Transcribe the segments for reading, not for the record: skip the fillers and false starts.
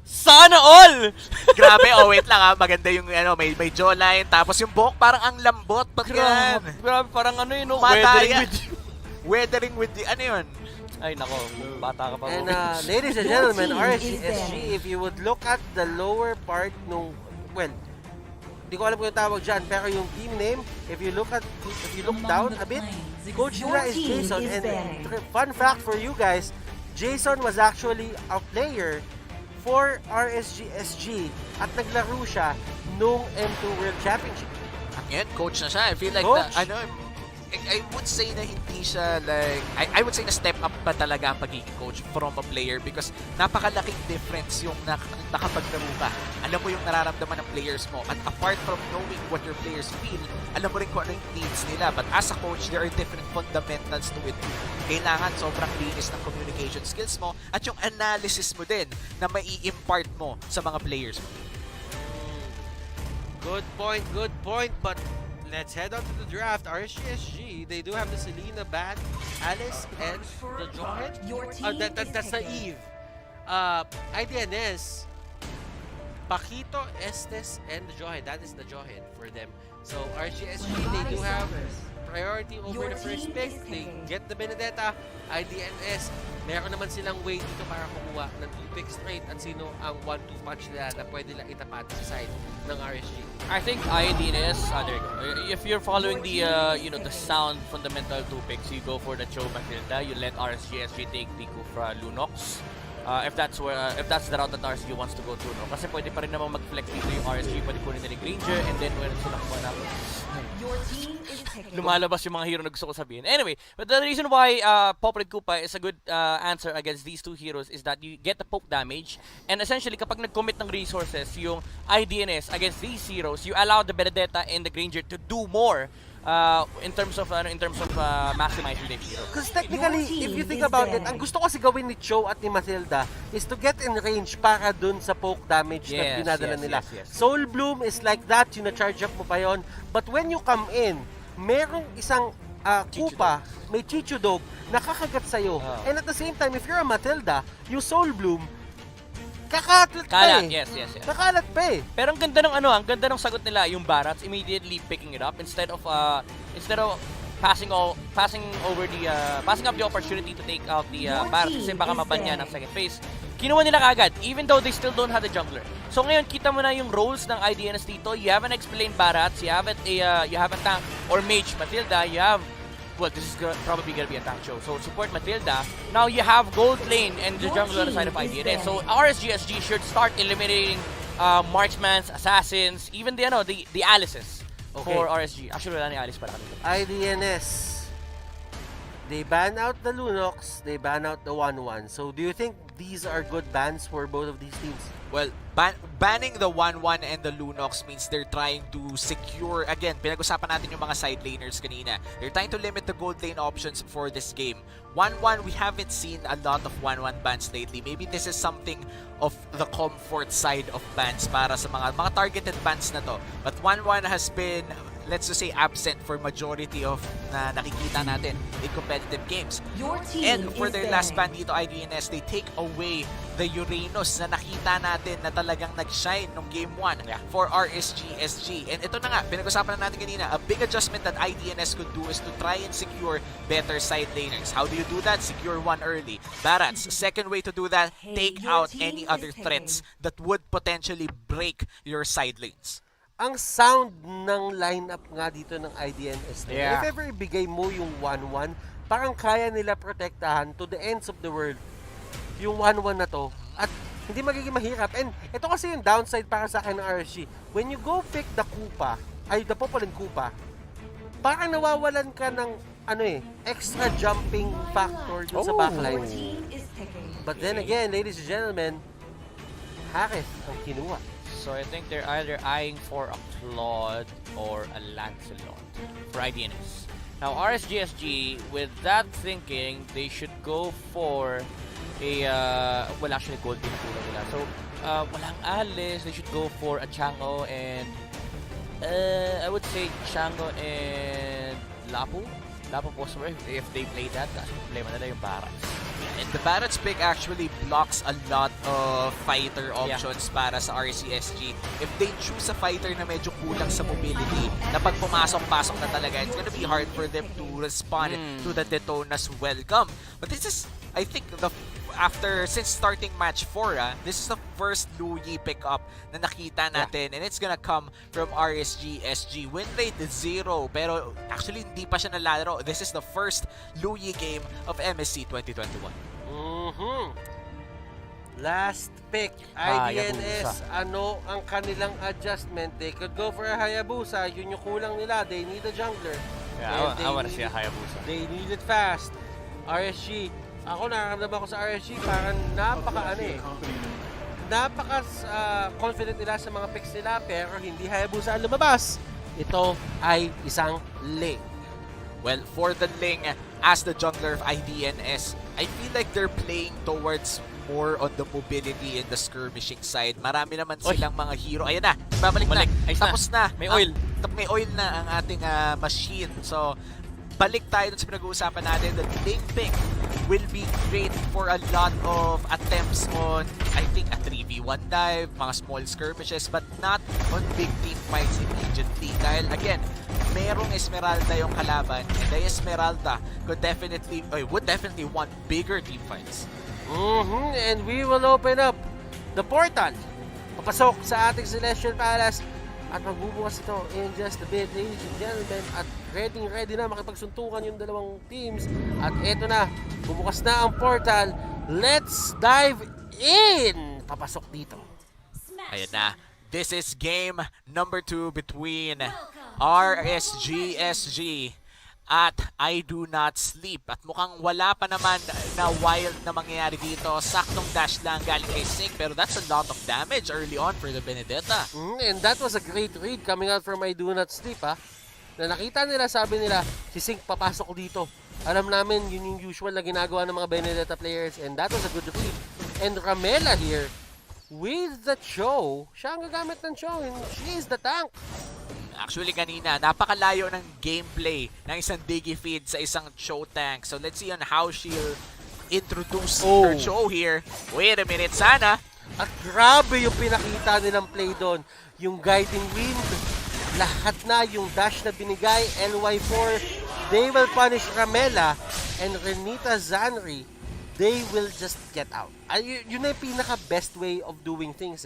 Sana all! Grabe, oh wait lang maganda yung may jawline, tapos yung buhok parang ang lambot. Ba't yan? Grabe, parang ano yun, no? Madaya. Weathering with you. Weathering with the, ano yun? Ay, nako, bata ka pa. And ladies and gentlemen, RSGSG, if you would look at the lower part nung, well, di ko alam kung yung tawag dyan, pero yung team name, if you look down a bit, Coach nila is Jason. And fun fact for you guys, Jason was actually a player for RSGSG at naglaro siya nung M2 World Championship. Ngayon, coach na siya. I feel like Coach? I would say na hindi siya like, I would say na step up pa talaga ang pagiging coach from a player because napakalaking difference yung nakapaglaro ka. Alam mo yung nararamdaman ng players mo, and apart from knowing what your players feel, alam mo rin kung ano yung needs nila. But as a coach, there are different fundamentals to it. Kailangan sobrang linis ng communication skills mo at yung analysis mo din na mai-impart mo sa mga players mo. Good point, but let's head on to the draft. RSGSG, they do have the Selena, Bat, Alice, and the Johan. That's the Eve. IDNS, Paquito, Estes, and the Johan. That is the Johan for them. So RSGSG, they do have priority over the first pick. They get the Benedetta. IDNS, meron naman silang way dito para kumuha ng 2 picks straight at sino ang 1-2 punch nila na pwede lang itapat sa side ng RSG. I think IDNS, there you go. If you're following the the sound fundamental 2 picks, you go for the Cho Matilda. You let RSGSG take the Kufra Lunox. If that's the route that RSG wants to go to, no? Kasi pwede pa rin naman mag-flex dito yung RSG, pwede kunin nila yung Granger, and then when sila kuha na lumalabas yung mga hero na gusto ko sabihin. Anyway, but the reason why Popred Koopa is a good answer against these two heroes is that you get the poke damage, and essentially kapag nag-commit ng resources yung IDNS against these heroes, you allow the Benedetta and the Granger to do more in terms of maximizing the hero. Because technically, if you think about it, ang gusto kasi gawin ni Cho at ni Matilda is to get in range para dun sa poke damage na dinadala nila. Soul Bloom is like that, yung na-charge up mo pa yun. But when you come in, merong isang Koopa, may Chichudog, nakakagat sa'yo. And at the same time, if you're a Matilda, yung Soul Bloom, kakalat pa eh. Yes. Kakalat pa eh. Pero ang ganda ng sagot nila, yung Barats immediately picking it up instead of passing up the opportunity to take out the Barats kasi baka mabanya ng second phase. Kinuha nila kagad even though they still don't have the jungler. So ngayon kita mo na yung roles ng IDNS dito. You have an explained Barats, you have a tank or mage Matilda, you have, well, this is probably gonna be a tank show. So support Matilda. Now you have gold lane and the jungle on the side of IDNS. So RSGSG should start eliminating marksmans, assassins, even the Alices for RSG. Actually, wala ni Alice para kanila. IDNS, they ban out the Lunox, they ban out the 1-1. So do you think these are good bans for both of these teams? Well, banning the 1-1 and the Lunox means they're trying to secure, again, pinag-usapan natin yung mga side laners kanina. They're trying to limit the gold lane options for this game. 1-1, we haven't seen a lot of 1-1 bans lately. Maybe this is something of the comfort side of bans para sa mga targeted bans na to. But 1-1 has been, let's just say, absent for majority of na nakikita natin in competitive games. And for their last ban dito, IDNS, they take away the Uranus na nakita natin na talagang nag-shine nung Game 1 for RSGSG. And ito na nga, pinag-usapan na natin kanina, a big adjustment that IDNS could do is to try and secure better side laners. How do you do that? Secure one early. Barats, second way to do that, take out any other threats that would potentially break your side lanes. Ang sound ng lineup nga dito ng IDNS. If ever ibigay mo yung 1-1, parang kaya nila protektahan to the ends of the world yung 1-1 na to. At hindi magiging mahirap. And ito kasi yung downside para sa akin ng RSG. When you go pick the Koopa, the Popolin Koopa, parang nawawalan ka ng extra jumping factor dun sa backline. But then again, ladies and gentlemen, Harith ang kinuha. So I think they're either eyeing for a Claude or a Lancelot for IDNS. Now RSGSG, with that thinking, they should go for a well, actually gold din po nila. So walang Alice, they should go for a Chango and I would say Chango and Lapu po if they play that. Kasi problema nila yung Barats. And the Barrett's pick actually blocks a lot of fighter options para sa RSGSG. If they choose a fighter na medyo kulang sa mobility, na pag pumasok-pasok na talaga, it's gonna be hard for them to respond to the Detona's welcome. But this is, I think, since starting match 4, this is the first Luyi pickup na nakita natin, and it's gonna come from RSGSG. Win rate is 0, pero actually hindi pa siya nalalaro. This is the first Luyi game of MSC 2021. Last pick, IDNS. Ano ang kanilang adjustment? They could go for a Hayabusa. Yun yung kulang nila. They need a jungler. Yeah, I want to see a Hayabusa. They need it fast. RSG. Ako nakakamdaman ko sa RSG, parang napaka-confident nila sa mga picks nila, pero hindi Hayabusa ang lumabas. Ito ay isang Ling. Well, for the Ling, as the jungler of IDNS, I feel like they're playing towards more on the mobility and the skirmishing side. Marami naman silang mga hero. Ayan na, babalik na. Tapos na. May oil. May oil na ang ating machine. So, balik tayo dun sa pinag-uusapan natin. The Ling pick will be great for a lot of attempts on, I think, a 3v1 dive, mga small skirmishes, but not on big team fights immediately. Dahil, again, merong Esmeralda yung kalaban, and the Esmeralda would definitely want bigger team fights. And we will open up the portal. Papasok sa ating Celestial Palace at magbubukas ito in just a bit, ladies and gentlemen. At ready na makipagsuntukan yung dalawang teams. At eto na, bubukas na ang portal. Let's dive in! Papasok dito. Ayan na. This is game number 2 between RSGSG at IDONOTSLEEP. At mukhang wala pa naman na wild na mangyayari dito. Saktong dash lang galing kay Sync, pero that's a lot of damage early on for the Benedetta. And that was a great read coming out from IDONOTSLEEP, na nakita nila, sabi nila, si Sync papasok dito. Alam namin, yun yung usual na ginagawa ng mga Benedetta players, and that was a good read. And Ramela here, with the Cho, siya ang gagamit ng Cho, and she is the tank. Actually, kanina, napakalayo ng gameplay ng isang Digi feed sa isang Cho tank. So, let's see on how she'll introduce her Cho here. Wait a minute, sana. At grabe yung pinakita nilang play doon. Yung guiding wind, lahat na yung dash na binigay, LY4, they will punish Ramela and Renita Zanri. They will just get out. Yun na yung pinaka-best way of doing things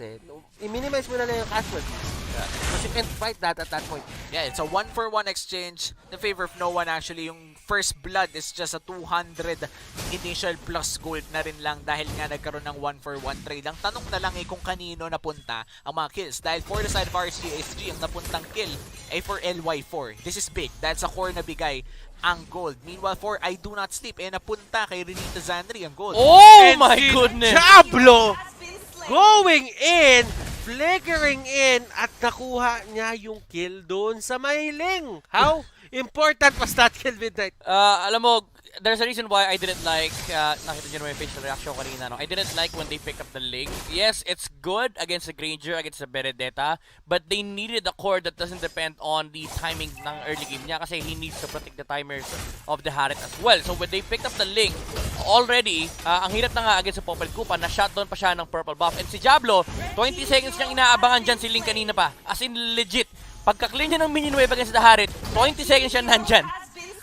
I-minimize mo na lang yung casualties. Because you can't fight that at that point. Yeah, it's a 1-for-1 exchange in favor of no one. Actually, yung first blood is just a 200 initial plus gold na rin lang dahil nga nagkaroon ng 1-for-1 trade. Ang tanong na lang kung kanino napunta ang mga kills. Dahil for the side of RSGSG, ang napuntang kill ay for LY4. This is big. That's a core na bigay ang gold. Meanwhile, for IDONOTSLEEP, napunta kay Renita Zanri ang gold. Oh my goodness! Diablo! Going in, flickering in, at nakuha niya yung kill doon sa Ling. How important was that kill, Midnight? Alam mo, there's a reason why I didn't like, nakita nyo naman yung facial reaction kanina, no? I didn't like when they picked up the Ling. Yes, it's good against the Granger, against the Benedetta, but they needed a core that doesn't depend on the timing ng early game niya kasi he needs to protect the timers of the Harriet as well. So when they picked up the Ling, already, ang hirap na nga against sa Popel Kupa, na-shotdown pa siya ng purple buff. And si Diablo, 20 seconds niyang inaabangan dyan si Ling kanina pa. As in, legit. Pagka-clean niya ng minion wave against the Harriet, 20 seconds siya nandyan.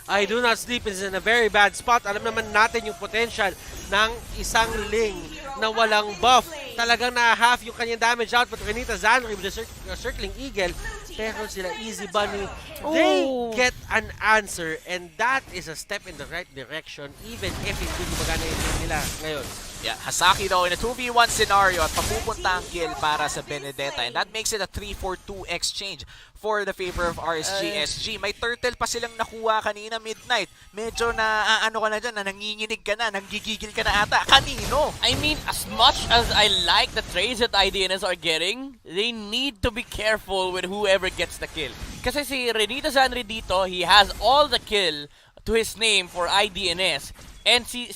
IDONOTSLEEP is in a very bad spot. Alam naman natin yung potential ng isang Ling na walang buff. Talagang na-half yung kanyang damage output. Renita Zanri with the circling eagle. Pero sila Easy Bunny, they get an answer, and that is a step in the right direction even if hindi gumagana yung team nila ngayon. Yeah, Hasaki though in a 2v1 scenario at papupunta ang kill para sa Benedetta, and that makes it a 3-4-2 exchange for the favor of RSGSG. May turtle pa silang nakuha kanina, Midnight. Medyo na ano ka na dyan, na nanginginig ka na, nanggigigil ka na ata. Kanino? I mean, as much as I like the trades that IDNS are getting, they need to be careful with whoever gets the kill. Kasi si Renita Zanri dito, he has all the kill to his name for IDNS. And si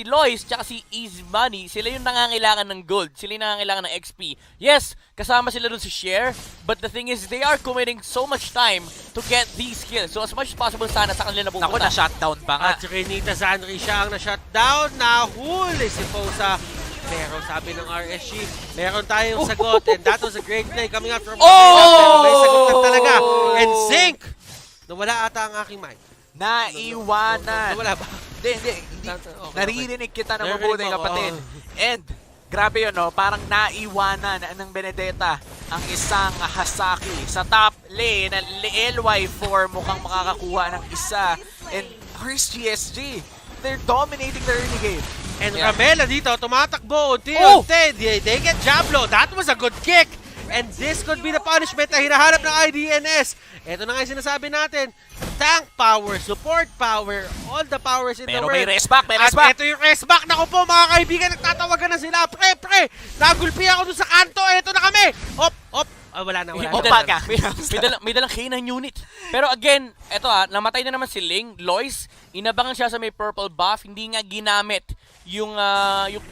Lois tsaka si Easy Money, sila yung nangangailangan ng gold. Sila yung nangangailangan ng XP. Yes, kasama sila dun si Share. But the thing is, they are committing so much time to get these kills. So as much as possible, sana sa kanila na Naku, pupunta. na-shutdown pa nga. At si Renita Zanri siya ang na-shutdown. Nahuli si Fosa. Pero sabi ng RSG, meron tayong sagot. And that was a great play coming out from Pero may sagot na talaga. And Zinc! Nawala ata ang aking mic. Naiwanan. Nawala ba? Hindi. Okay, Naririnig kita na Naririnig mabuti, mo ako, kapatid. And, grabe yun, no? Parang naiwanan ng Benedetta ang isang Hasaki sa top lane. LY4 mukhang makakakuha ng isa. And RSGSG, they're dominating the early game. And Yeah. Ramela dito, tumatakbo. Oh! They get Jablo. That was a good kick. And this could be the punishment na hinahanap ng IDNS. Ito na nga yung sinasabi natin. Tank power, support power, all the powers in the Pero world. may resback, At ito yung resback. Naku po mga kaibigan, nagtatawagan na sila. Pre, nagulpi ako dun sa kanto. Ito na kami. Hop. Wala na. Opa ka. May dalang K9 unit. Pero again, eto namatay na naman si Ling. Lois, inabangan siya sa may purple buff. Hindi nga ginamit yung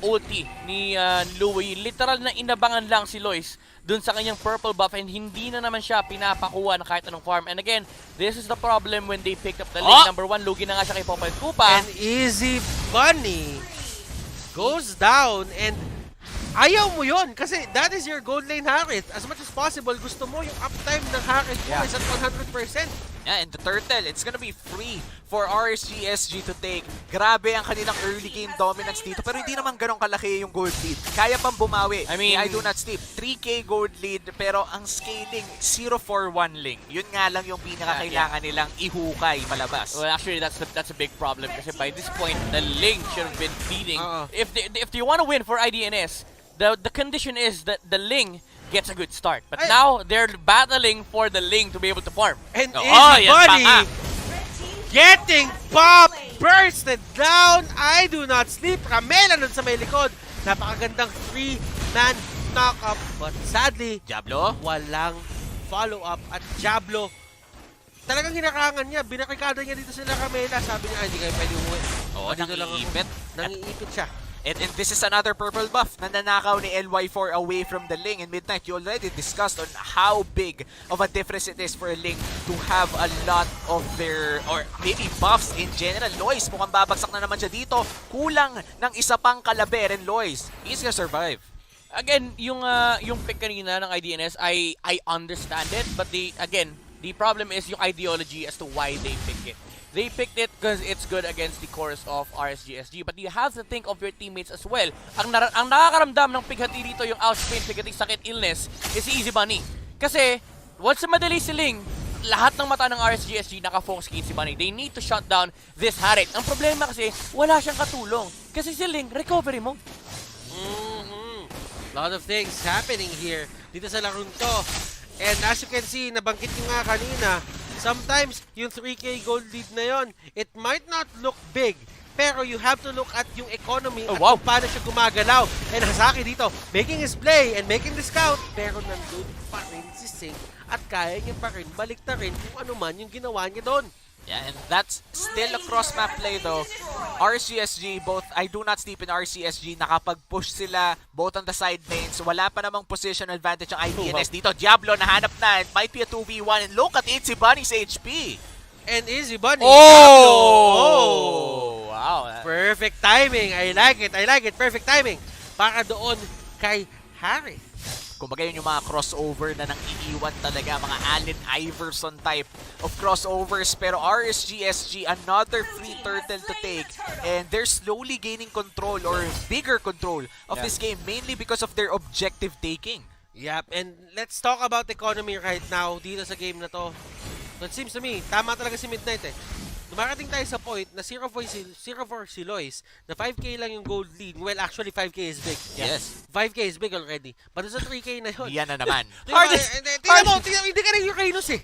ulti ni Louie. Literal na inabangan lang si Lois dun sa kanyang purple buff and hindi na naman siya pinapakuha na kahit anong farm. And again, this is the problem when they picked up the lane. Number 1, lugi na nga siya kay Popeye Kupa. And Easy Bunny goes down and ayaw mo yun kasi that is your gold lane Harith. As much as possible, gusto mo yung uptime ng Harith mo is at 100%. Yeah, and the turtle, it's gonna be free for RSGSG to take. Grabe ang kanilang early game dominance dito, pero hindi naman ganun kalaki yung gold lead. Kaya pang bumawi. I mean, I do not sleep. 3K gold lead, pero ang scaling 0-4-1 link. Yun nga lang yung pinakakailangan nilang ihukay palabas. Well, actually, that's a big problem kasi by this point, the Ling should have been beating. If they want to win for IDNS, the condition is that the Ling gets a good start. But now, they're battling for the Ling to be able to farm. And Easy Bunny getting pop bursted down. I do not sleep. Ramela nun sa may likod. Napakagandang 3-man knock-up. But sadly, Diablo? walang follow-up. At Diablo, talagang hinakangan niya. Binakikada niya dito sila Ramela. Sabi niya, hindi kayo pwede umuwi. Oo, Dito lang ako." nangiipit. Nangiipit siya. And this is another purple buff na nanakaw ni LY4 away from the Ling in Midnight. You already discussed on how big of a difference it is for a Ling to have a lot of their, or maybe buffs in general. Lois, mukhang babagsak na naman siya dito. Kulang ng isa pang kalaber, and Lois, he's gonna survive. Again, yung pick kanina ng IDNS, I understand it, but the problem is yung ideology as to why they pick it. They picked it because it's good against the chorus of RSGSG, but you have to think of your teammates as well. Ang nakakaramdam ng pighati dito, yung outspin, pighati, sakit, illness, is si Easy Bunny. Kasi, once madali si Ling, lahat ng mata ng RSGSG naka-focus kay Easy Bunny. They need to shut down this Harith. Ang problema kasi, wala siyang katulong. Kasi si Ling, recovery mode. Lot of things happening here dito sa larong to. And as you can see, nabanggit nyo nga kanina, sometimes yung 3K gold lead na yon, it might not look big, pero you have to look at yung economy at kung paano siya gumagalaw. And Hasaki dito, making his play and making this count, pero nandun pa rin si Sing at kaya niya pa rin balik na rin kung ano man yung ginawa niya doon. Yeah, and that's still a cross-map play though. RSGSG, both I do not sleep in RSGSG, nakapag-push sila both on the side lanes. Wala pa namang position advantage ang IDNS dito. Diablo nahanap na. It might be a 2v1 and look at Easy Bunny's HP. And Easy Bunny. Oh! Wow. Perfect timing. I like it. Perfect timing. Para doon kay Harith. Kumbaga yun yung mga crossover na nang iiwan talaga, mga Allen Iverson type of crossovers. Pero RSGSG, another free turtle to take, and they're slowly gaining control or bigger control of this game, mainly because of their objective taking. Yep, and let's talk about economy right now dito sa game na to. It seems to me, tama talaga si Midnight eh. Dumarating tayo sa point na 0-4 si Lois, na 5K lang yung gold lead. Well, actually 5K is big. Yes. 5K is big already. But sa 3K na yun. Yan na naman. Tingnan mo, hindi ka rin yung Reynos eh.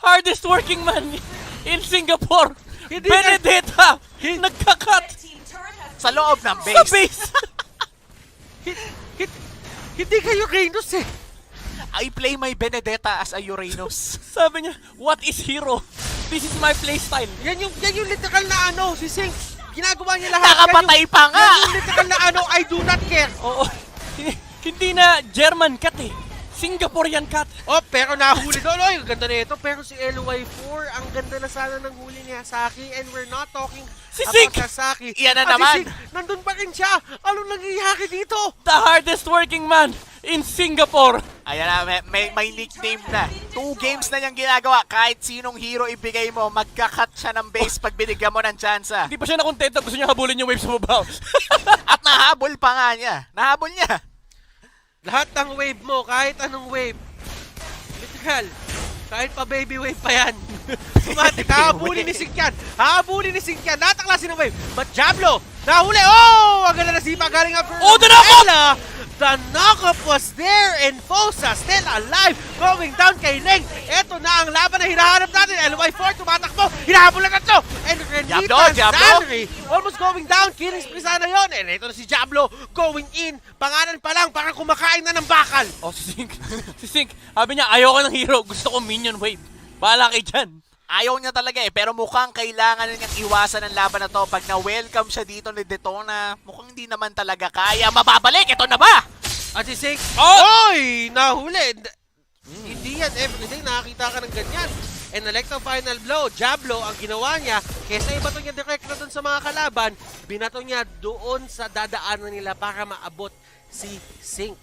Hardest working man in Singapore. Benedetta. Nagkakat. Sa loob ng Sa base. base. Hindi kayo Reynos eh. I play my Benedetta as a Uranus. Sabi niya, what is hero? this is my playstyle. Yan yung literal na ano, si Sink. Ginagawa niya lahat. Nakapatay pa nga! Yan yung literal na ano, I do not care. Oo. Hindi na German cut eh. Singaporean cut. Oh, pero nahuli doon. Oy, ganda na ito. Pero si LY4, ang ganda na sana ng huli ni Sasaki. And we're not talking Si about Sink! Sasaki. Iyan na Si naman. Sink, nandun pa rin siya. Anong nangyayari dito? The hardest working man in Singapore. Ayan na, may nickname na. 2 games na niyang ginagawa. Kahit sinong hero ibigay mo, magka-cut siya ng base pag binigyan mo ng tsansa. Hindi pa siya nakontento. Gusto niya habulin yung wave sa babaw. At nahabol pa nga niya. Nahabol niya. Lahat ng wave mo, kahit anong wave. Literal. Kahit pa baby wave pa yan. Automatic, hahabulin ni Sink yan. Hahabulin ni Sink yan. Nataklasin ng wave. But Diablo, nahuli. Oh! Ang ganda na sipa. Galing after. Oh, the knock-up! The knock-up was there. And Fosa still alive. Going down kay Ling. Ito na ang laban na hinahanap natin. LY4 tumatakbo. Hinahabol na ito. And Renita Zanri almost going down. Killing spree sana yun. And ito na si Diablo going in. Pangalan pa lang. Parang kumakain na ng bakal. Oh, si Sink. Si Sink. Sabi niya, ayoko ng hero. Gusto ko minion wave. Bahala kayo dyan. Ayaw niya talaga eh, pero mukhang kailangan na niyang iwasan ang laban na to. Pag na-welcome siya dito ni Detona, mukhang hindi naman talaga kaya mababalik. Ito na ba? At si Sink, Oh! oy! Nahuli! Hindi yan everyday, nakakita ka ng ganyan. And Electro Final Blow, Diablo, ang ginawa niya, kesa ibato niya direct na doon sa mga kalaban, binato niya doon sa dadaanan nila para maabot si Sink.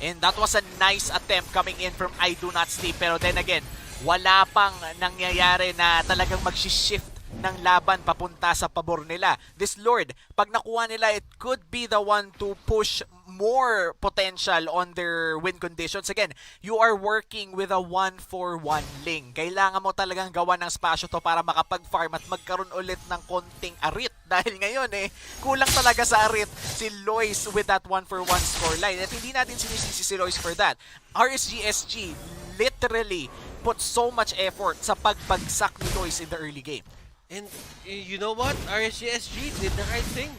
And that was a nice attempt coming in from IDONOTSLEEP. Pero then again, wala pang nangyayari na talagang mag-shift ng laban papunta sa pabor nila. This Lord, pag nakuha nila, it could be the one to push more potential on their win conditions. Again, you are working with a 1-for-1 Ling. Kailangan mo talagang gawa ng spasyo to para makapag-farm at magkaroon ulit ng konting arit. Dahil ngayon kulang talaga sa arit si Lois with that 1-for-1 scoreline. At hindi natin sinisisi si Lois for that. RSGSG literally put so much effort sa pagbagsak ni Lois in the early game. And you know what? RSGSG did the right thing.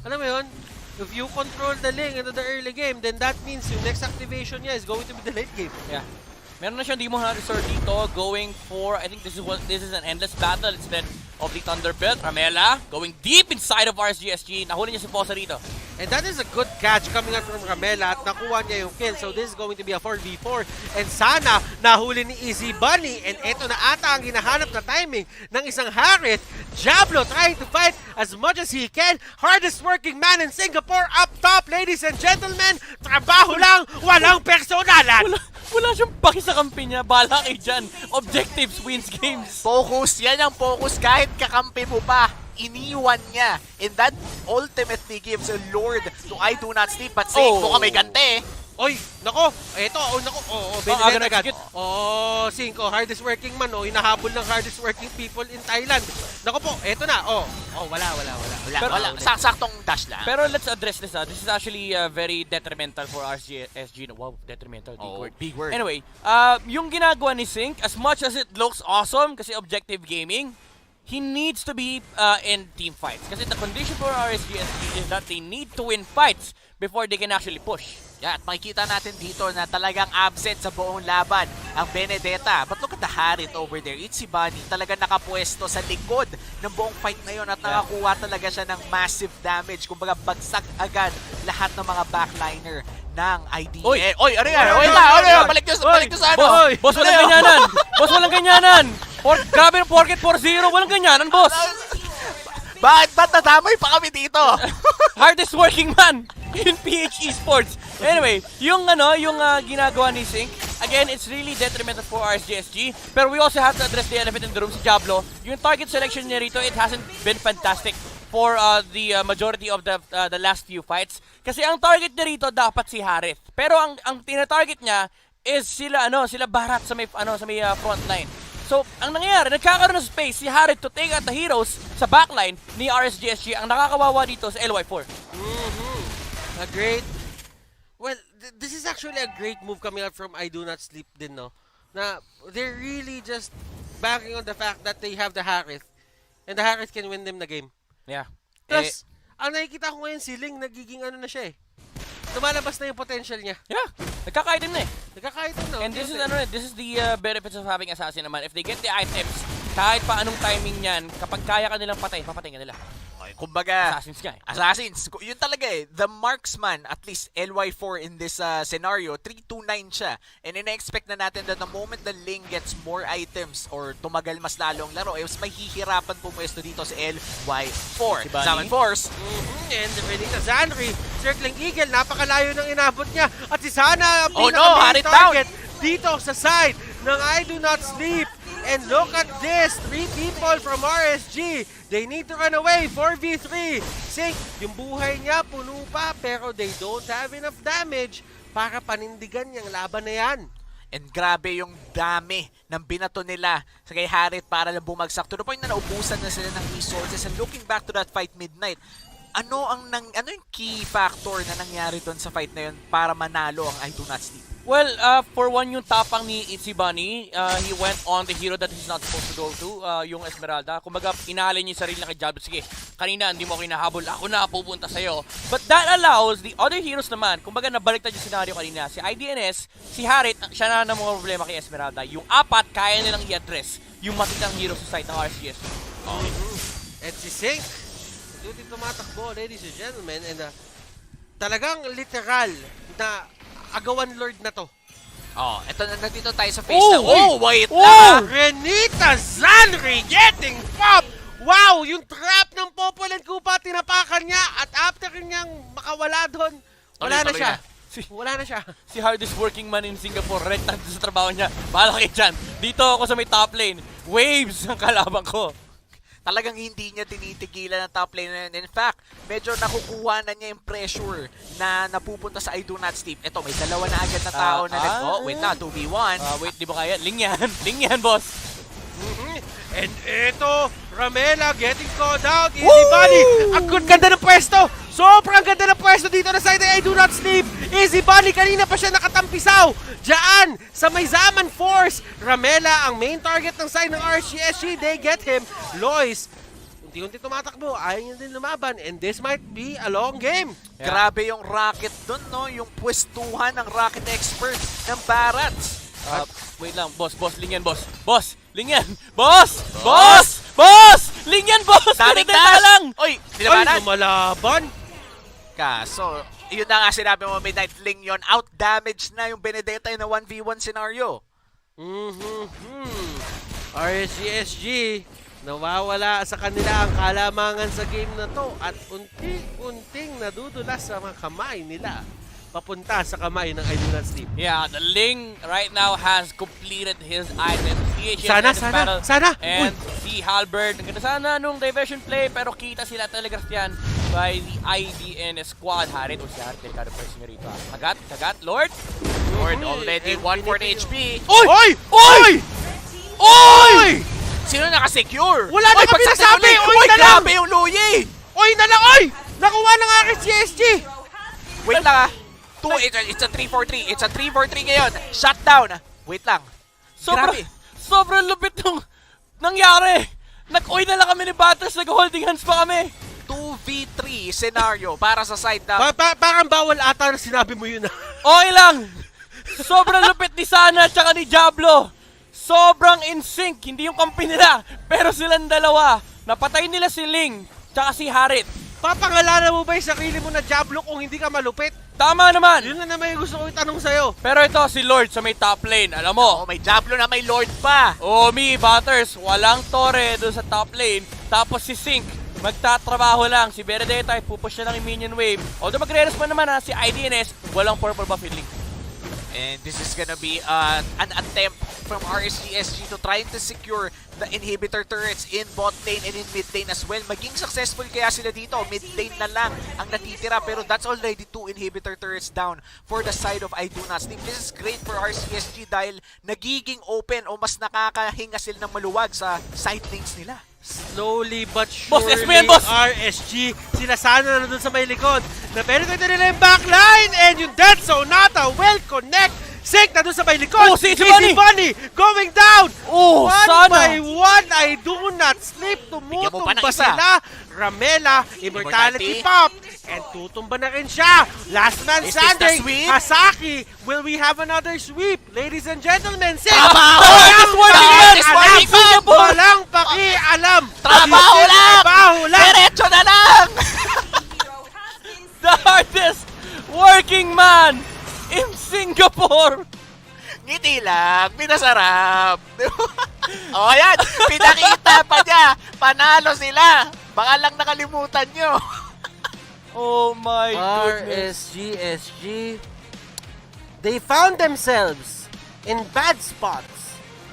Alam mo yun? If you control the Ling into the early game, then that means yung next activation niya is going to be the late game. Yeah. Meron na siyang Demon Hunter Sword dito, going for, I think this is an endless battle instead of the Thunderbelt. Ramela, going deep inside of RSGSG. Nahuli niya si Fosa rito. And that is a good catch coming out from Ramela at nakuha niya yung kill. So this is going to be a 4v4. And sana nahuli ni Easy Bunny. And ito na ata ang hinahanap na timing ng isang Harith. Diablo trying to fight as much as he can. Hardest working man in Singapore up top, ladies and gentlemen. Trabaho lang, walang personalan. Wala siyang paki sa kampi niya. Bahala kayo dyan. Objectives wins games. Focus, yan ang focus. Kahit kakampi mo pa, iniwan niya. And that ultimately gives a Lord to IDONOTSLEEP. But saying, mukhang may gante Oy, nako, eto, nako, aga agad. na-execute. Sink, hardest working man, hinahabol ng hardest working people in Thailand. Nako po, eto na, wala. Wala. Saktong dash lang. Pero let's address this. This is actually very detrimental for RSGSG. Wow, detrimental. Big word. Anyway, yung ginagawa ni Sink, as much as it looks awesome, kasi objective gaming, he needs to be in team fights. Kasi the condition for RSGSG is that they need to win fights before they can actually push. Yeah, at makikita natin dito na talagang absent sa buong laban ang Benedetta. But look at the Harith over there. It's si Bunny. Talagang nakapwesto sa likod ng buong fight na yun at nakakuha talaga siya ng massive damage. Kumbaga bagsak agad lahat ng mga backliner ng IDNS. Oy, ano yan? Balik nyo sa ano? Boss, walang ganyanan! Boss, walang ganyanan! Grabe ng porket 4-0, walang ganyanan, boss! Ba't nadamay pa kami dito? Hardest working man in PH Esports. Anyway, yung ginagawa ni Sink, again, it's really detrimental for RSGSG. Pero we also have to address the elephant in the room, si Diablo. Yung target selection niya rito, it hasn't been fantastic for the majority of the last few fights. Kasi ang target niya rito dapat si Harith. Pero ang tina-target niya is sila Barat sa may front line. So, ang nangyayari, nagkakaroon ng space si Harith to take out the heroes sa backline ni RSGSG. Ang nakakawawa dito sa LY4. A great... Well, this is actually a great move coming out from IDONOTSLEEP din, no? Na they're really just banking on the fact that they have the Harith. And the Harith can win them the game. Yeah. Plus, ang nakikita ko ngayon si Ling, nagiging ano na siya eh. Lumalabas na yung potential niya. Yeah. Nagkaka-item na eh. Nagkakaitan na. And this is the benefits of having assassin naman. If they get the items, kahit pa anong timing niyan, kapag kaya ka nilang patay, papatay ka nila. Kumbaga, Assassins nga eh. Assassins. Yun talaga eh. The marksman, at least LY4 in this scenario, 329 siya. And ina-expect na natin that the moment the Ling gets more items or tumagal mas lalo ang laro, mas mahihirapan pumuesto dito si LY4. Si Bunny. Zaman Force. And defending na Zanri, circling Eagle, napakalayo ng inabot niya. At si Sana ang Oh no, pinaka-main Harit down. target dito sa side ng I Do Not Sleep. And look at this, 3 people from RSG. They need to run away, 4v3. Sync, yung buhay niya puno pa, pero they don't have enough damage para panindigan yung laban na yan. And grabe yung dami ng binato nila sa kay Harit para lang bumagsak. To the point na naubusan na sila ng resources. And looking back to that fight midnight, ano yung key factor na nangyari doon sa fight na yun para manalo ang I Do Not Sleep? Well, for one, yung tapang ni Itzy Bunny, he went on the hero that he's not supposed to go to, yung Esmeralda. Kumbaga, inaalay niya yung sarili na kay Diablo. Sige, kanina hindi mo ako hinahabol, ako na pupunta sa'yo. But that allows the other heroes naman, kumbaga nabaliktad yung scenario kanina. Si IDNS, si Harit, siya na mga problema kay Esmeralda. Yung apat, kaya nilang i-address yung matitang hero sa site ng RSGSG. At si Sync, duty tumatakbo, ladies and gentlemen, and talagang literal na agawan lord na to. Oh, eto na nandito tayo sa face na. Oh, wait Oh! lang! Renita Zanri getting popped! Wow! Yung trap ng Popolan Kupa, tinapakan niya at after niyang makawala doon, wala na siya. Wala na siya. Si hardest working man in Singapore, red tag sa trabaho niya. Bahala kayo dyan. Dito ako sa may top lane. Waves ang kalaban ko. Talagang hindi niya tinitigilan ang top lane na yun. In fact, medyo nakukuha na niya yung pressure na napupunta sa I Do Not Sleep. Ito, may dalawa na agad na tao na oh, wait na, 2v1. Wait, di ba kaya? Ling yan. Ling yan, boss. And ito, Ramela getting called out. Easy Bunny. Ang ganda ng pwesto. Sobrang ganda ng pwesto dito na side I Do Not Sleep. Easy Bunny, kanina pa siya nakatampisaw. Diyan, sa may Zaman Force. Ramela, ang main target ng side ng RSGSG. They get him. Lois, unti-unti tumatakbo. Ayaw niya din lumaban. And this might be a long game. Yeah. Grabe yung rocket dun, no? Yung pwestuhan ng rocket expert ng Barats. Wait lang, boss, ling yan, boss. Boss, ling yan. Boss! Boss! Boss! Ling yan, boss! Daring Pinadala lang! Oy, Ay, nilabanan! lumalaban. Kaso, yun na nga sinabi mo, Midnight Ling yun. Out-damage na yung Benedetta in a 1v1 scenario. RSGSG, nawawala sa kanila ang kalamangan sa game na to at unting-unting nadudulas sa mga kamay nila papunta sa kamay ng I Do Not Sleep. Yeah, the Ling right now has completed his identity. Sana! And si Halberd, nagkita sana nung diversion play, pero kita sila telegraph yan by the IDNS squad. Harit, si Harit, delikado pressing rito. Kagat, Lord. Lord already 140 HP. Oy! Oy! Oy! Sino nakasecure? Wala na kami nasabi! Oy na lang! Grabe yung Luyi! Oy na lang! Oy! Nakuha ng RSGSG! Wait lang it's a 3-4-3. It's a 3-4-3 ngayon. Shutdown. Wait lang. Sobrang lupit nung nangyari. Nag-oy na lang kami ni Batters, nag-holding hands pa kami. 2v3 scenario para sa side na... Parang bawal ata na sinabi mo yun. Okay lang. Sobrang lupit ni Sana at saka ni Diablo. Sobrang in sync. Hindi yung kampi nila. Pero silang dalawa. Napatay nila si Ling tsaka si Harit. Papangalanan mo ba yung sarili mo na Diablo kung hindi ka malupit? Tama naman. Yun na naman yung gusto ko itanong sa'yo. Pero ito si Lord sa may top lane. Alam mo. Oh, may Diablo na may Lord pa. Batters. Walang Torre doon sa top lane. Tapos si Sync. Magtatrabaho lang. Si Benedetta ay pupush na lang yung minion wave. Although magre-respond naman si IDNS. Walang purple buff in Link. And this is gonna be an attempt from RSGSG to try to secure the inhibitor turrets in bot lane and in mid lane as well. Maging successful kaya sila dito. Mid lane na lang ang natitira pero that's already 2 inhibitor turrets down for the side of I Do Not Sleep. This is great for RSGSG dahil nagiging open o mas nakakahinga sila ng maluwag sa side lanes nila. Slowly but Boss, surely, boss! RSG, sila sana na dun sa may likod. Na-penetrate na nila yung backline and yung dead zone nata will connect. Sync na dun sa may likod. Si Easy Bunny! Bunny going down. One sana! by one, I Do Not Sleep. Bigyan mo pa ng Tumutumba isa. sila. Ramela, Immortality Pop. And tutumba na rin siya. Last man Is this the standing. sweep? Hasaki, will we have another sweep? Ladies and gentlemen, Sync. Tama! Walang This one again! Walang Di alam! Trabaho lang! Trabaho lang! Diretso na lang! The hardest working man in Singapore! Ngiti lang, pinasarap. O, ayan, pinakita pa niya. Panalo sila. Baka lang nakalimutan nyo. Oh my goodness. RSGSG, they found themselves in bad spots.